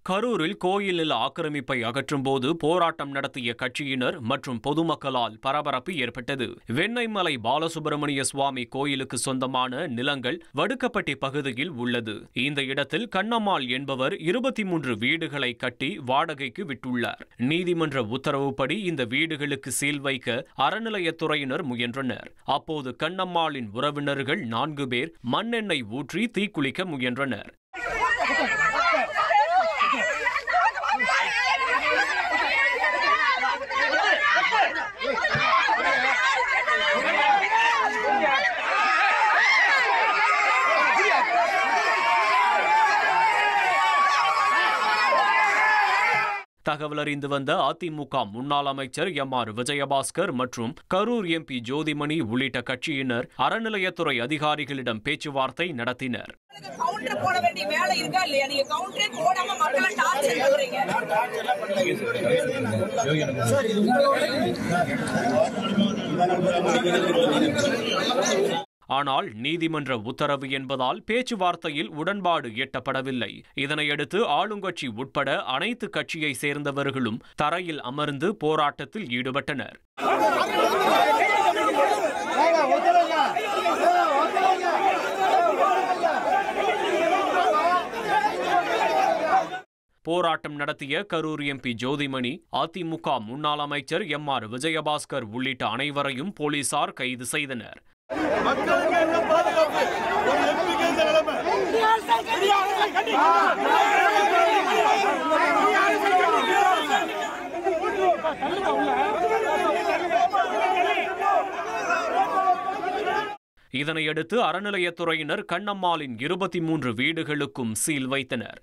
கரூரில் கோயில் நில ஆக்கிரமிப்பை அகற்றும் போது போராட்டம் நடத்திய கட்சியினர் மற்றும் பொதுமக்களால் பரபரப்பு ஏற்பட்டது. வெண்ணெய்மலை பாலசுப்பிரமணிய சுவாமி கோயிலுக்கு சொந்தமான நிலங்கள் வடுக்கப்பட்டி பகுதியில் உள்ளது. இந்த இடத்தில் கண்ணம்மாள் என்பவர் 23 வீடுகளை கட்டி வாடகைக்கு விட்டுள்ளார். நீதிமன்ற உத்தரவுப்படி இந்த வீடுகளுக்கு சீல் வைக்க அறநிலையத்துறையினர் முயன்றனர். அப்போது கண்ணம்மாளின் உறவினர்கள் 4 பேர் மண்ணெண்ணெய் ஊற்றி தீக்குளிக்க முயன்றனர். தகவல் அறிந்து வந்த அதிமுக முன்னாள் அமைச்சர் எம்.ஆர். விஜயபாஸ்கர் மற்றும் கரூர் எம்பி ஜோதிமணி உள்ளிட்ட கட்சியினர் அறநிலையத்துறை அதிகாரிகளிடம் பேச்சுவார்த்தை நடத்தினர். ஆனால் நீதிமன்ற உத்தரவு என்பதால் பேச்சுவார்த்தையில் உடன்பாடு எட்டப்படவில்லை. இதனையடுத்து ஆளுங்கட்சி உட்பட அனைத்து கட்சியை சேர்ந்தவர்களும் தரையில் அமர்ந்து போராட்டத்தில் ஈடுபட்டனர். போராட்டம் நடத்திய கரூர் எம்பி ஜோதிமணி, அதிமுக முன்னாள் அமைச்சர் எம்.ஆர். விஜயபாஸ்கர் உள்ளிட்ட அனைவரையும் போலீசார் கைது செய்தனர். இதனையடுத்து அறநிலையத்துறையினர் கண்ணம்மாளின் 23 வீடுகளுக்கும் சீல் வைத்தனர்.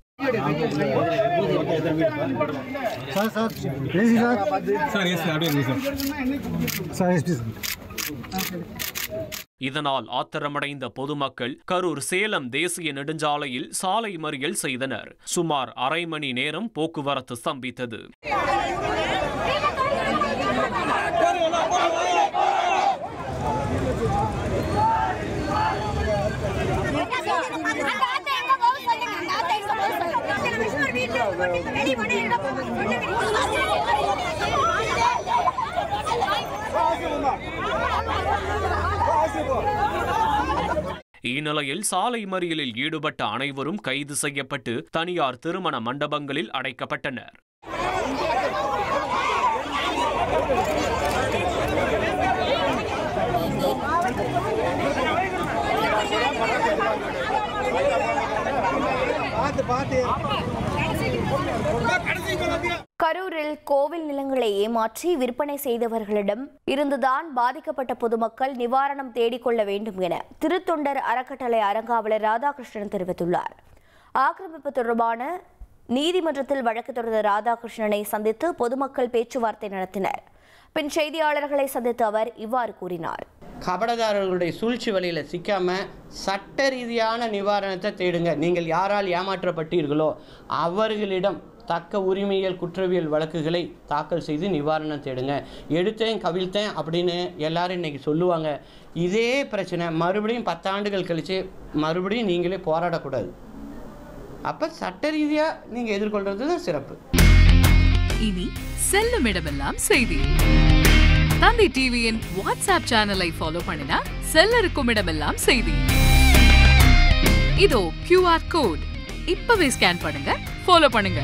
இதனால் ஆத்திரமடைந்த பொதுமக்கள் கரூர் சேலம் தேசிய நெடுஞ்சாலையில் சாலை மறியல் செய்தனர். சுமார் அரை மணி நேரம் போக்குவரத்து ஸ்தம்பித்தது. இந்நிலையில் சாலை மறியலில் ஈடுபட்ட அனைவரும் கைது செய்யப்பட்டு தனியார் திருமண மண்டபங்களில் அடைக்கப்பட்டனர். கரூரில் கோவில் நிலங்களை ஏமாற்றி விற்பனை செய்தவர்களிடம் இருந்துதான் பாதிக்கப்பட்ட பொதுமக்கள் நிவாரணம் தேடிக்கொள்ள வேண்டும் என திருத்தொண்டர் அறக்கட்டளை அறங்காவலர் ராதாகிருஷ்ணன் தெரிவித்துள்ளார். ஆக்கிரமிப்பு தொடர்பான நீதிமன்றத்தில் வழக்கு தொடர்ந்த ராதாகிருஷ்ணனை சந்தித்து பொதுமக்கள் பேச்சுவார்த்தை நடத்தினர். பின் செய்தியாளர்களை சந்தித்து அவர் இவ்வாறு கூறினார். கபடதாரர்களுடைய சூழ்ச்சி வழியில் சிக்காமல் சட்ட ரீதியான நிவாரணத்தை தேடுங்க. நீங்கள் யாரால் ஏமாற்றப்பட்டீர்களோ அவர்களிடம் தக்க உரிமையியல் குற்றவியல் வழக்குகளை தாக்கல் செய்து நிவாரணம் தேடுங்க. எடுத்தேன் கவிழ்த்தேன் அப்படின்னு எல்லாரும் இன்றைக்கி சொல்லுவாங்க. இதே பிரச்சனை மறுபடியும் 10 ஆண்டுகள் கழித்து மறுபடியும் நீங்களே போராடக்கூடாது. அப்போ சட்ட ரீதியாக நீங்கள் எதிர்கொள்வது தான் சிறப்பு. இனி செல்லும் இடமெல்லாம் செய்தி. தந்தை டிவியின் வாட்ஸ்அப் சேனலை ஃபாலோ பண்ணினா செல்லருக்கும் இடமெல்லாம் செய்தி. இதோ QR கோட் இப்பவே ஸ்கேன் பண்ணுங்க, ஃபாலோ பண்ணுங்க.